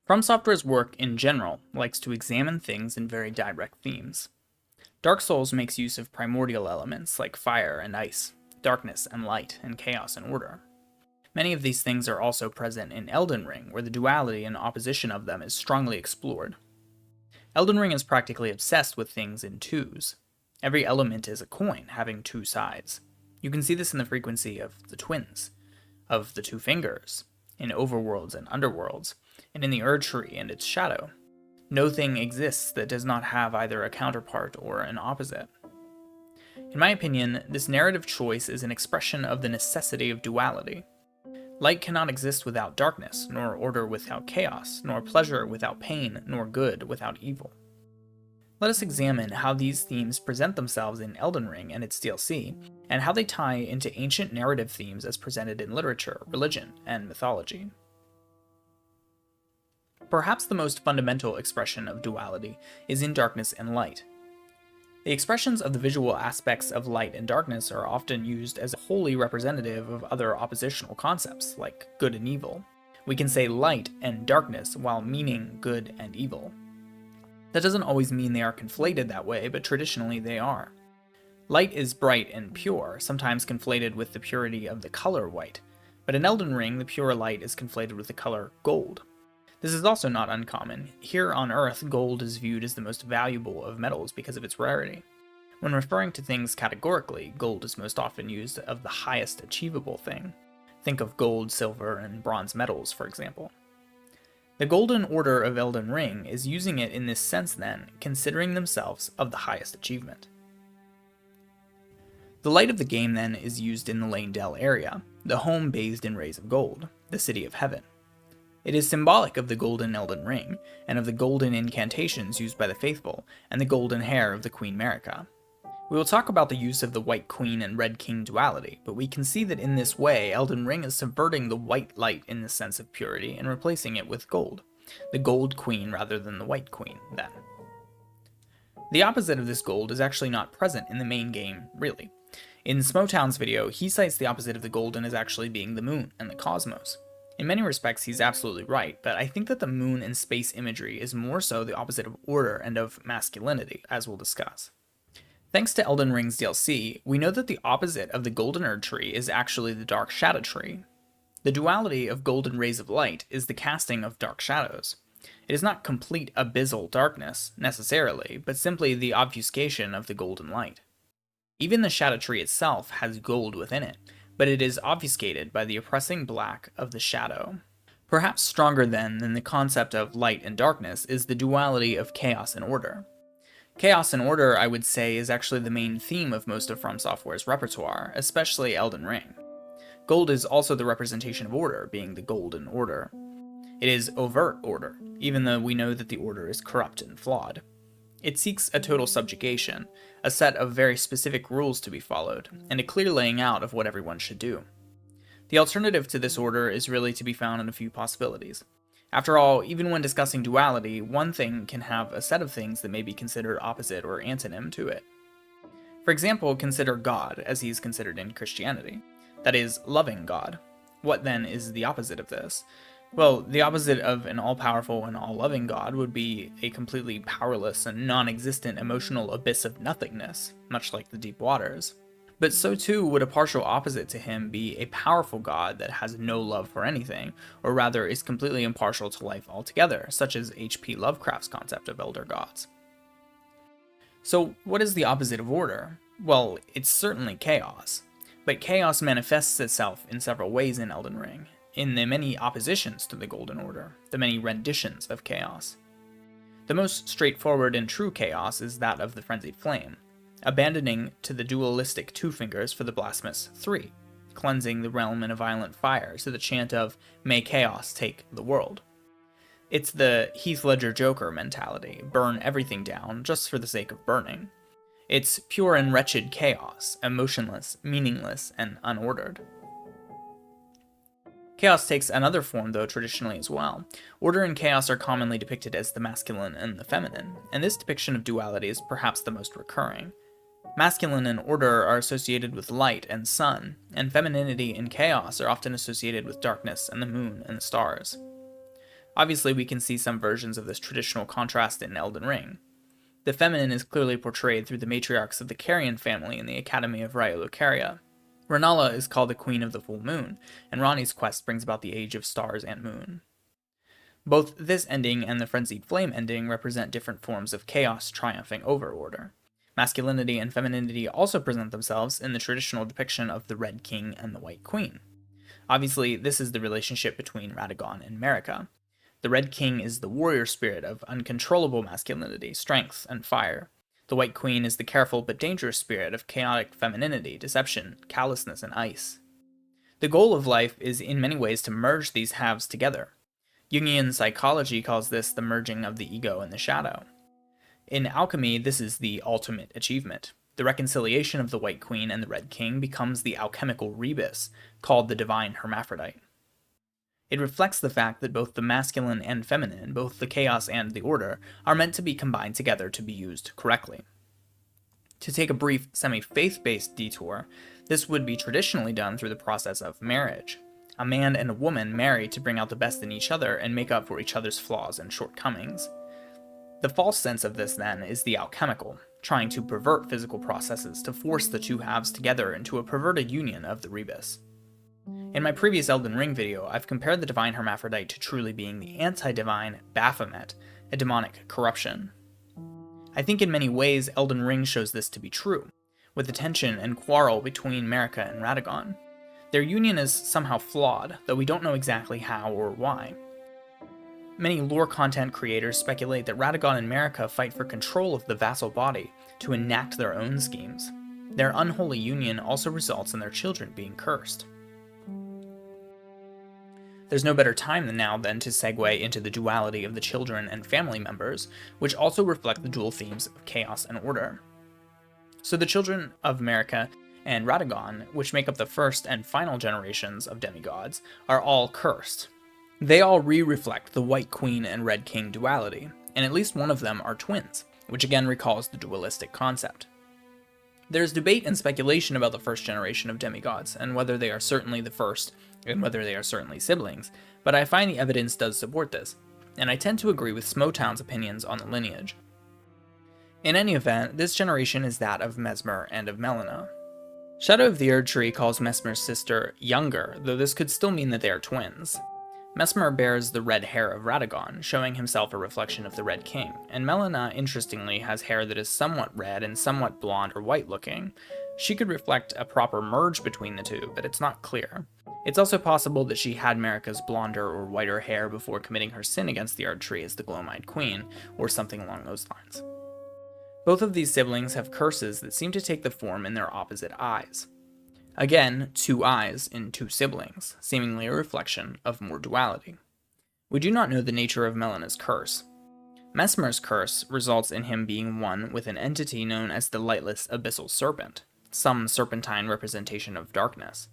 From Software's work in general likes to examine things in very direct themes. Dark Souls makes use of primordial elements like fire and ice, darkness and light, and chaos and order. Many of these things are also present in Elden Ring, where the duality and opposition of them is strongly explored. Elden Ring is practically obsessed with things in twos. Every element is a coin, having two sides. You can see this in the frequency of the twins, of the two fingers, in overworlds and underworlds, and in the Erdtree and its shadow. No thing exists that does not have either a counterpart or an opposite. In my opinion, this narrative choice is an expression of the necessity of duality. Light cannot exist without darkness, nor order without chaos, nor pleasure without pain, nor good without evil. Let us examine how these themes present themselves in Elden Ring and its DLC, and how they tie into ancient narrative themes as presented in literature, religion, and mythology. Perhaps the most fundamental expression of duality is in darkness and light. The expressions of the visual aspects of light and darkness are often used as wholly representative of other oppositional concepts, like good and evil. We can say light and darkness while meaning good and evil. That doesn't always mean they are conflated that way, but traditionally they are. Light is bright and pure, sometimes conflated with the purity of the color white, but in Elden Ring, the pure light is conflated with the color gold. This is also not uncommon. Here on Earth, gold is viewed as the most valuable of metals because of its rarity. When referring to things categorically, gold is most often used of the highest achievable thing. Think of gold, silver, and bronze metals, for example. The Golden Order of Elden Ring is using it in this sense then, considering themselves of the highest achievement. The light of the game then is used in the Lane Dell area, the home bathed in rays of gold, the city of heaven. It is symbolic of the golden Elden Ring, and of the golden incantations used by the faithful, and the golden hair of the Queen Marika. We will talk about the use of the White Queen and Red King duality, but we can see that in this way, Elden Ring is subverting the white light in the sense of purity and replacing it with gold. The Gold Queen rather than the White Queen, then. The opposite of this gold is actually not present in the main game, really. In Smotown's video, he cites the opposite of the golden as actually being the moon and the cosmos. In many respects, he's absolutely right, but I think that the moon and space imagery is more so the opposite of order and of masculinity, as we'll discuss. Thanks to Elden Ring's DLC, we know that the opposite of the golden Erdtree is actually the dark shadow tree. The duality of golden rays of light is the casting of dark shadows. It is not complete abyssal darkness, necessarily, but simply the obfuscation of the golden light. Even the shadow tree itself has gold within it, but it is obfuscated by the oppressing black of the shadow. Perhaps stronger then than the concept of light and darkness is the duality of chaos and order. Chaos and order, I would say, is actually the main theme of most of From Software's repertoire, especially Elden Ring. Gold is also the representation of order, being the golden order. It is overt order, even though we know that the order is corrupt and flawed. It seeks a total subjugation, a set of very specific rules to be followed, and a clear laying out of what everyone should do. The alternative to this order is really to be found in a few possibilities. After all, even when discussing duality, one thing can have a set of things that may be considered opposite or antonym to it. For example, consider God, as he is considered in Christianity. That is, loving God. What then is the opposite of this? Well, the opposite of an all-powerful and all-loving God would be a completely powerless and non-existent emotional abyss of nothingness, much like the deep waters. But so too would a partial opposite to him be a powerful God that has no love for anything, or rather is completely impartial to life altogether, such as H.P. Lovecraft's concept of elder gods. So what is the opposite of order? Well, it's certainly chaos. But chaos manifests itself in several ways in Elden Ring, in the many oppositions to the Golden Order, the many renditions of chaos. The most straightforward and true chaos is that of the Frenzied Flame, abandoning to the dualistic two fingers for the blasphemous three, cleansing the realm in a violent fire to the chant of, "May chaos take the world." It's the Heath Ledger Joker mentality, burn everything down just for the sake of burning. It's pure and wretched chaos, emotionless, meaningless, and unordered. Chaos takes another form, though, traditionally as well. Order and chaos are commonly depicted as the masculine and the feminine, and this depiction of duality is perhaps the most recurring. Masculine and order are associated with light and sun, and femininity and chaos are often associated with darkness and the moon and the stars. Obviously, we can see some versions of this traditional contrast in Elden Ring. The feminine is clearly portrayed through the matriarchs of the Carian family in the Academy of Raya. Renala is called the Queen of the Full Moon, and Ranni's quest brings about the Age of Stars and Moon. Both this ending and the Frenzied Flame ending represent different forms of chaos triumphing over order. Masculinity and femininity also present themselves in the traditional depiction of the Red King and the White Queen. Obviously, this is the relationship between Radagon and Marika. The Red King is the warrior spirit of uncontrollable masculinity, strength, and fire. The White Queen is the careful but dangerous spirit of chaotic femininity, deception, callousness, and ice. The goal of life is in many ways to merge these halves together. Jungian psychology calls this the merging of the ego and the shadow. In alchemy, this is the ultimate achievement. The reconciliation of the White Queen and the Red King becomes the alchemical rebus, called the divine hermaphrodite. It reflects the fact that both the masculine and feminine, both the chaos and the order, are meant to be combined together to be used correctly. To take a brief semi-faith-based detour, this would be traditionally done through the process of marriage. A man and a woman marry to bring out the best in each other and make up for each other's flaws and shortcomings. The false sense of this, then, is the alchemical, trying to pervert physical processes to force the two halves together into a perverted union of the rebus. In my previous Elden Ring video, I've compared the divine hermaphrodite to truly being the anti-divine Baphomet, a demonic corruption. I think in many ways Elden Ring shows this to be true, with the tension and quarrel between Marika and Radagon. Their union is somehow flawed, though we don't know exactly how or why. Many lore content creators speculate that Radagon and Marika fight for control of the vassal body to enact their own schemes. Their unholy union also results in their children being cursed. There's no better time than now then to segue into the duality of the children and family members, which also reflect the dual themes of chaos and order. So the children of Marika and Radagon, which make up the first and final generations of demigods, are all cursed. They all reflect the White Queen and Red King duality, and at least one of them are twins, which again recalls the dualistic concept. There's debate and speculation about the first generation of demigods, and whether they are certainly the first, and whether they are certainly siblings, but I find the evidence does support this, and I tend to agree with Smotown's opinions on the lineage. In any event, this generation is that of Mesmer and of Melina. Shadow of the Erdtree calls Mesmer's sister younger, though this could still mean that they are twins. Mesmer bears the red hair of Radagon, showing himself a reflection of the Red King, and Melina, interestingly, has hair that is somewhat red and somewhat blonde or white looking. She could reflect a proper merge between the two, but it's not clear. It's also possible that she had Marika's blonder or whiter hair before committing her sin against the Erdtree as the Glow-Eyed Queen, or something along those lines. Both of these siblings have curses that seem to take the form in their opposite eyes. Again, two eyes in two siblings, seemingly a reflection of more duality. We do not know the nature of Melina's curse. Mesmer's curse results in him being one with an entity known as the Lightless Abyssal Serpent, some serpentine representation of darkness.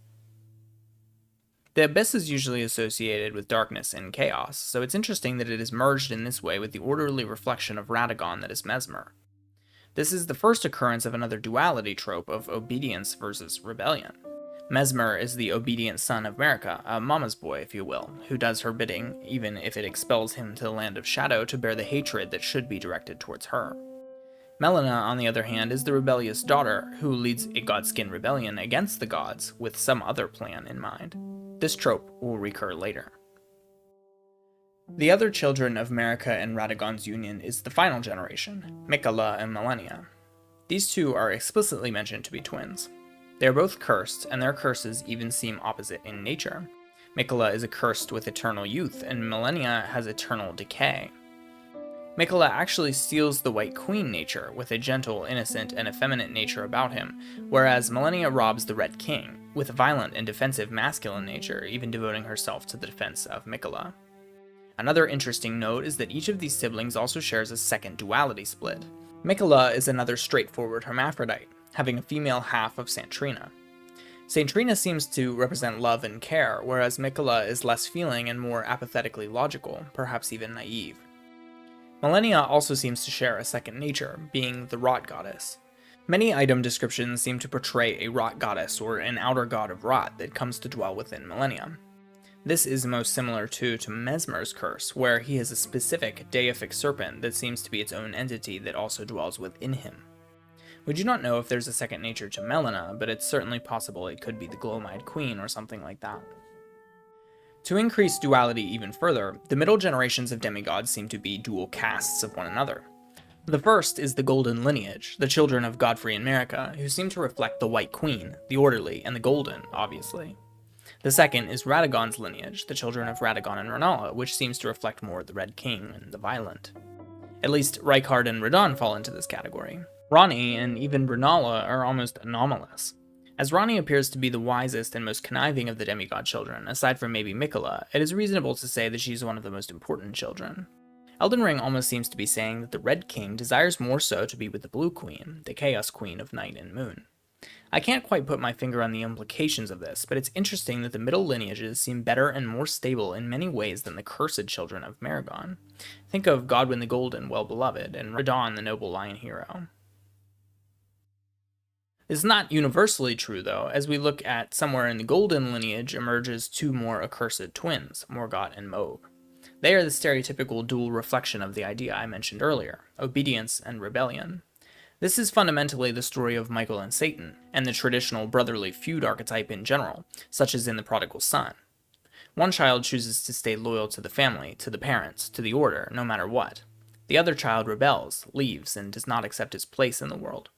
The abyss is usually associated with darkness and chaos, so it's interesting that it is merged in this way with the orderly reflection of Radagon that is Mesmer. This is the first occurrence of another duality trope of obedience versus rebellion. Mesmer is the obedient son of Marika, a mama's boy, if you will, who does her bidding, even if it expels him to the land of shadow to bear the hatred that should be directed towards her. Melina, on the other hand, is the rebellious daughter who leads a godskin rebellion against the gods with some other plan in mind. This trope will recur later. The other children of Marika and Radagon's union is the final generation, Miquella and Malenia. These two are explicitly mentioned to be twins. They are both cursed, and their curses even seem opposite in nature. Miquella is accursed with eternal youth, and Malenia has eternal decay. Miquella actually steals the White Queen nature, with a gentle, innocent, and effeminate nature about him, whereas Malenia robs the Red King, with a violent and defensive masculine nature, even devoting herself to the defense of Miquella. Another interesting note is that each of these siblings also shares a second duality split. Miquella is another straightforward hermaphrodite, having a female half of Santrina. Santrina seems to represent love and care, whereas Miquella is less feeling and more apathetically logical, perhaps even naive. Malenia also seems to share a second nature, being the Rot Goddess. Many item descriptions seem to portray a Rot Goddess or an outer god of Rot that comes to dwell within Malenia. This is most similar to Mesmer's curse, where he has a specific deific serpent that seems to be its own entity that also dwells within him. We do not know if there's a second nature to Melina, but it's certainly possible it could be the Glomide Queen or something like that. To increase duality even further, the middle generations of demigods seem to be dual castes of one another. The first is the Golden lineage, the children of Godfrey and Marika, who seem to reflect the White Queen, the Orderly, and the Golden, obviously. The second is Radagon's lineage, the children of Radagon and Renala, which seems to reflect more the Red King and the Violent. At least Rykard and Radahn fall into this category. Ranni and even Renala are almost anomalous. As Ranni appears to be the wisest and most conniving of the demigod children, aside from maybe Miquella, it is reasonable to say that she's one of the most important children. Elden Ring almost seems to be saying that the Red King desires more so to be with the Blue Queen, the Chaos Queen of Night and Moon. I can't quite put my finger on the implications of this, but it's interesting that the middle lineages seem better and more stable in many ways than the cursed children of Maragon. Think of Godwyn the Golden, well-beloved, and Radahn the noble lion hero. It's not universally true, though, as we look at somewhere in the Golden lineage emerges two more accursed twins, Morgott and Mohg. They are the stereotypical dual reflection of the idea I mentioned earlier, obedience and rebellion. This is fundamentally the story of Michael and Satan, and the traditional brotherly feud archetype in general, such as in The Prodigal Son. One child chooses to stay loyal to the family, to the parents, to the order, no matter what. The other child rebels, leaves, and does not accept his place in the world.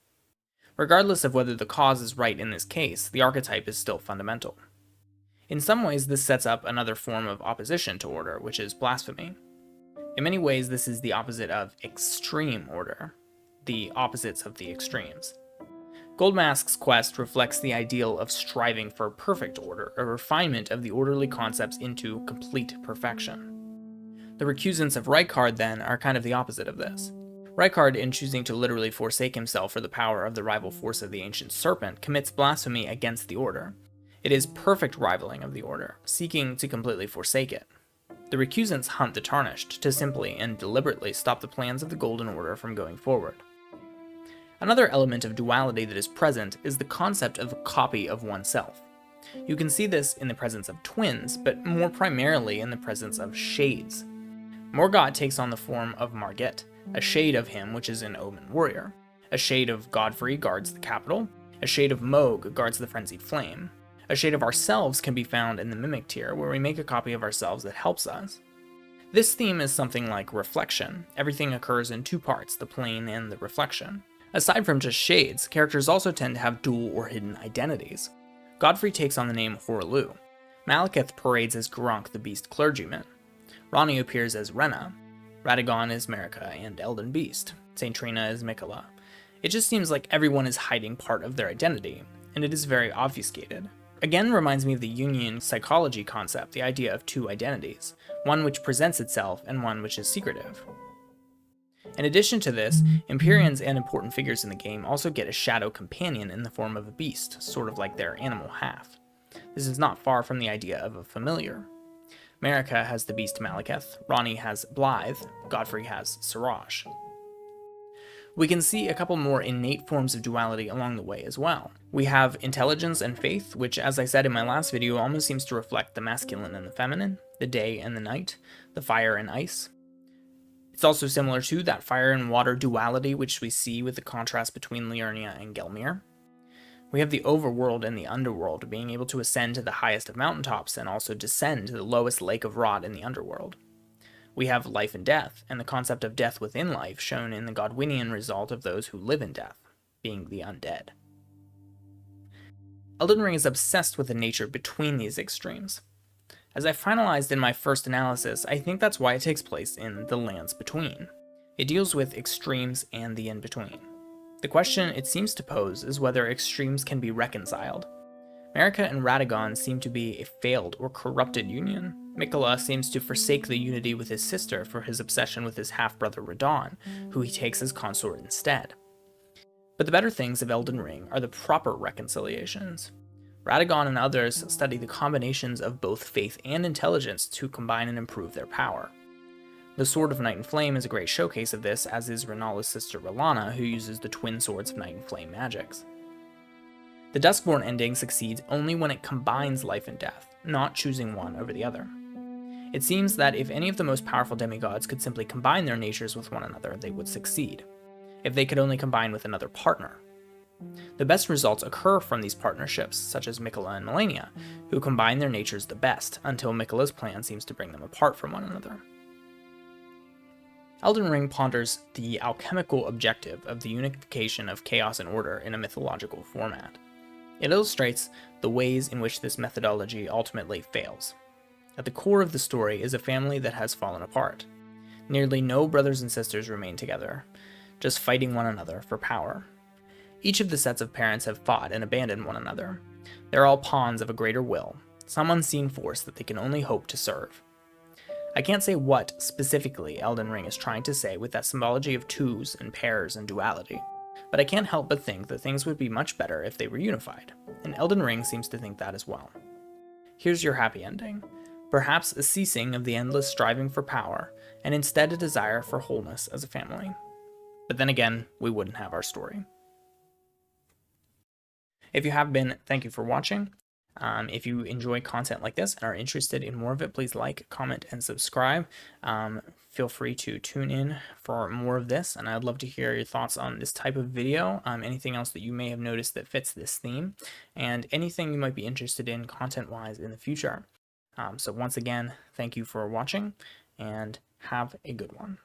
Regardless of whether the cause is right in this case, the archetype is still fundamental. In some ways, this sets up another form of opposition to order, which is blasphemy. In many ways, this is the opposite of extreme order, the opposites of the extremes. Goldmask's quest reflects the ideal of striving for perfect order, a refinement of the orderly concepts into complete perfection. The recusants of Rykard, then, are kind of the opposite of this. Rykard, in choosing to literally forsake himself for the power of the rival force of the ancient serpent, commits blasphemy against the order. It is perfect rivaling of the order, seeking to completely forsake it. The recusants hunt the tarnished to simply and deliberately stop the plans of the Golden Order from going forward. Another element of duality that is present is the concept of a copy of oneself. You can see this in the presence of twins, but more primarily in the presence of shades. Morgott takes on the form of Margit, a shade of him which is an Omen warrior. A shade of Godfrey guards the capital. A shade of Mohg guards the frenzied flame. A shade of ourselves can be found in the Mimic tier, where we make a copy of ourselves that helps us. This theme is something like reflection. Everything occurs in two parts, the plane and the reflection. Aside from just shades, characters also tend to have dual or hidden identities. Godfrey takes on the name Horlu. Malekith parades as Gronk the Beast Clergyman. Ranni appears as Renna. Radagon is Marika and Elden Beast. Saint Trina is Miquella. It just seems like everyone is hiding part of their identity, and it is very obfuscated. Again reminds me of the Jungian psychology concept, the idea of two identities, one which presents itself and one which is secretive. In addition to this, Empyreans and important figures in the game also get a shadow companion in the form of a beast, sort of like their animal half. This is not far from the idea of a familiar. Marika has the beast Malekith, Ranni has Blythe, Godfrey has Siraj. We can see a couple more innate forms of duality along the way as well. We have intelligence and faith, which, as I said in my last video, almost seems to reflect the masculine and the feminine, the day and the night, the fire and ice. It's also similar to that fire and water duality which we see with the contrast between Liurnia and Gelmir. We have the overworld and the underworld, being able to ascend to the highest of mountaintops and also descend to the lowest lake of rot in the underworld. We have life and death, and the concept of death within life shown in the Godwinian result of those who live in death, being the undead. Elden Ring is obsessed with the nature between these extremes. As I finalized in my first analysis, I think that's why it takes place in the Lands Between. It deals with extremes and the in-between. The question it seems to pose is whether extremes can be reconciled. Marika and Radagon seem to be a failed or corrupted union. Miquella seems to forsake the unity with his sister for his obsession with his half-brother Radahn, who he takes as consort instead. But the better things of Elden Ring are the proper reconciliations. Radagon and others study the combinations of both faith and intelligence to combine and improve their power. The Sword of Night and Flame is a great showcase of this, as is Renala's sister Rellana, who uses the twin swords of Night and Flame magics. The Duskborn ending succeeds only when it combines life and death. not choosing one over the other. It seems that if any of the most powerful demigods could simply combine their natures with one another, they would succeed. If they could only combine with another partner. The best results occur from these partnerships, such as Miquella and Melania, who combine their natures the best, until Miquella's plan seems to bring them apart from one another. Elden Ring ponders the alchemical objective of the unification of chaos and order in a mythological format. It illustrates the ways in which this methodology ultimately fails. At the core of the story is a family that has fallen apart. Nearly no brothers and sisters remain together, just fighting one another for power. Each of the sets of parents have fought and abandoned one another. They're all pawns of a greater will, some unseen force that they can only hope to serve. I can't say what, specifically, Elden Ring is trying to say with that symbology of twos and pairs and duality, but I can't help but think that things would be much better if they were unified, and Elden Ring seems to think that as well. Here's your happy ending. Perhaps a ceasing of the endless striving for power, and instead a desire for wholeness as a family. But then again, we wouldn't have our story. If you have been, thank you for watching. If you enjoy content like this and are interested in more of it, please like, comment, and subscribe. Feel free to tune in for more of this, and I'd love to hear your thoughts on this type of video, anything else that you may have noticed that fits this theme, and anything you might be interested in content-wise in the future. So once again, thank you for watching, and have a good one.